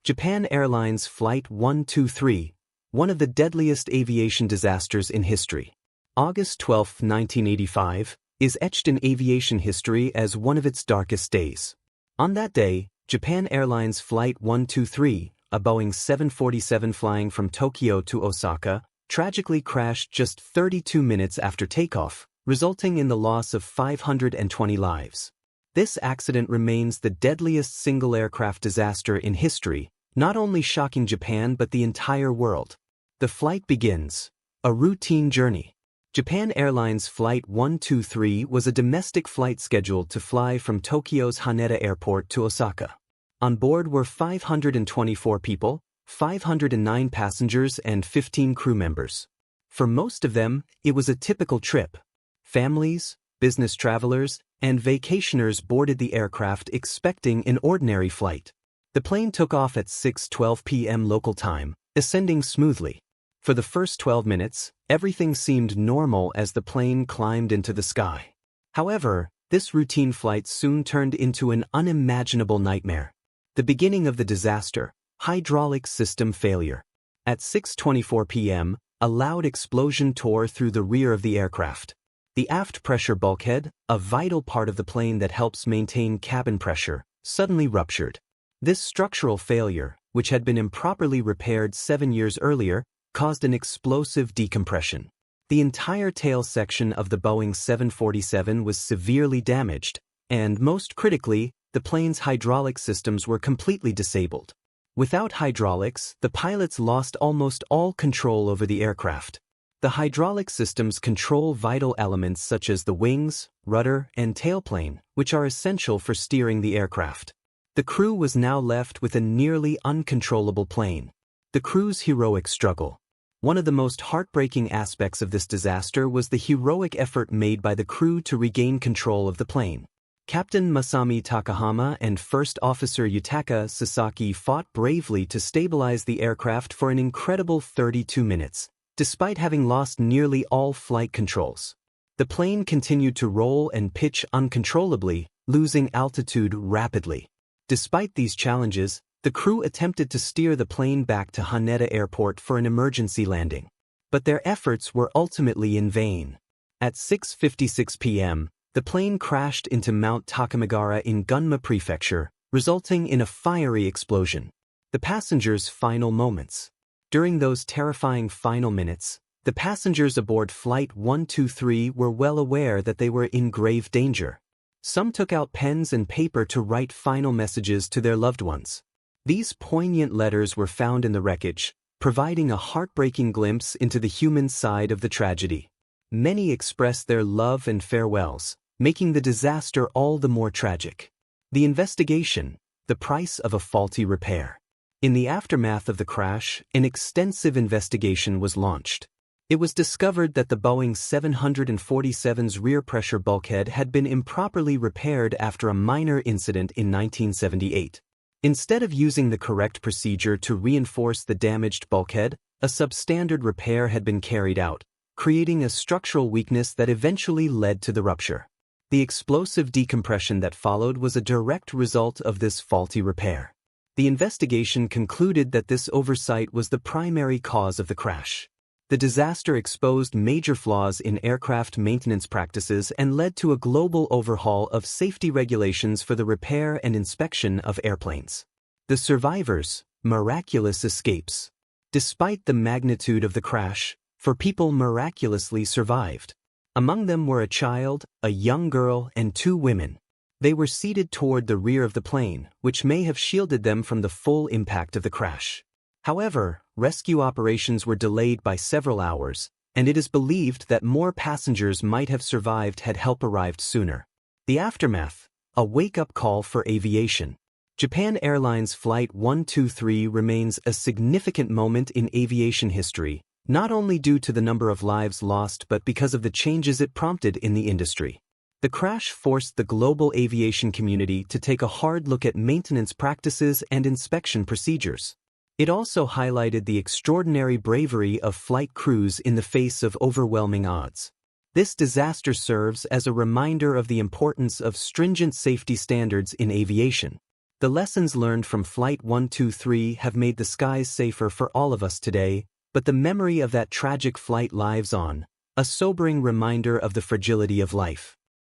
Japan Airlines Flight 123, one of the deadliest aviation disasters in history. August 12, 1985, is etched in aviation history as one of its darkest days. On that day, Japan Airlines Flight 123, a Boeing 747 flying from Tokyo to Osaka, tragically crashed just 32 minutes after takeoff, resulting in the loss of 520 lives. This accident remains the deadliest single aircraft disaster in history, not only shocking Japan but the entire world. The flight begins. A routine journey. Japan Airlines Flight 123 was a domestic flight scheduled to fly from Tokyo's Haneda Airport to Osaka. On board were 524 people, 509 passengers and 15 crew members. For most of them, it was a typical trip. Families, business travelers, and vacationers boarded the aircraft expecting an ordinary flight. The plane took off at 6:12 p.m. local time, ascending smoothly. For the first 12 minutes, everything seemed normal as the plane climbed into the sky. However, this routine flight soon turned into an unimaginable nightmare. The beginning of the disaster: hydraulic system failure. At 6:24 p.m., a loud explosion tore through the rear of the aircraft. The aft pressure bulkhead, a vital part of the plane that helps maintain cabin pressure, suddenly ruptured. This structural failure, which had been improperly repaired 7 years earlier, caused an explosive decompression. The entire tail section of the Boeing 747 was severely damaged, and most critically, the plane's hydraulic systems were completely disabled. Without hydraulics, the pilots lost almost all control over the aircraft. The hydraulic systems control vital elements such as the wings, rudder, and tailplane, which are essential for steering the aircraft. The crew was now left with a nearly uncontrollable plane. The crew's heroic struggle. One of the most heartbreaking aspects of this disaster was the heroic effort made by the crew to regain control of the plane. Captain Masami Takahama and First Officer Yutaka Sasaki fought bravely to stabilize the aircraft for an incredible 32 minutes. Despite having lost nearly all flight controls, the plane continued to roll and pitch uncontrollably, losing altitude rapidly. Despite these challenges, the crew attempted to steer the plane back to Haneda Airport for an emergency landing. But their efforts were ultimately in vain. At 6:56 p.m., the plane crashed into Mount Takamagara in Gunma Prefecture, resulting in a fiery explosion. The passengers' final moments. During those terrifying final minutes, the passengers aboard Flight 123 were well aware that they were in grave danger. Some took out pens and paper to write final messages to their loved ones. These poignant letters were found in the wreckage, providing a heartbreaking glimpse into the human side of the tragedy. Many expressed their love and farewells, making the disaster all the more tragic. The investigation: the price of a faulty repair. In the aftermath of the crash, an extensive investigation was launched. It was discovered that the Boeing 747's rear pressure bulkhead had been improperly repaired after a minor incident in 1978. Instead of using the correct procedure to reinforce the damaged bulkhead, a substandard repair had been carried out, creating a structural weakness that eventually led to the rupture. The explosive decompression that followed was a direct result of this faulty repair. The investigation concluded that this oversight was the primary cause of the crash. The disaster exposed major flaws in aircraft maintenance practices and led to a global overhaul of safety regulations for the repair and inspection of airplanes. The survivors: miraculous escapes. Despite the magnitude of the crash, 4 people miraculously survived. Among them were a child, a young girl, and 2 women. They were seated toward the rear of the plane, which may have shielded them from the full impact of the crash. However, rescue operations were delayed by several hours, and it is believed that more passengers might have survived had help arrived sooner. The aftermath: a wake-up call for aviation. Japan Airlines Flight 123 remains a significant moment in aviation history, not only due to the number of lives lost but because of the changes it prompted in the industry. The crash forced the global aviation community to take a hard look at maintenance practices and inspection procedures. It also highlighted the extraordinary bravery of flight crews in the face of overwhelming odds. This disaster serves as a reminder of the importance of stringent safety standards in aviation. The lessons learned from Flight 123 have made the skies safer for all of us today, but the memory of that tragic flight lives on, a sobering reminder of the fragility of life.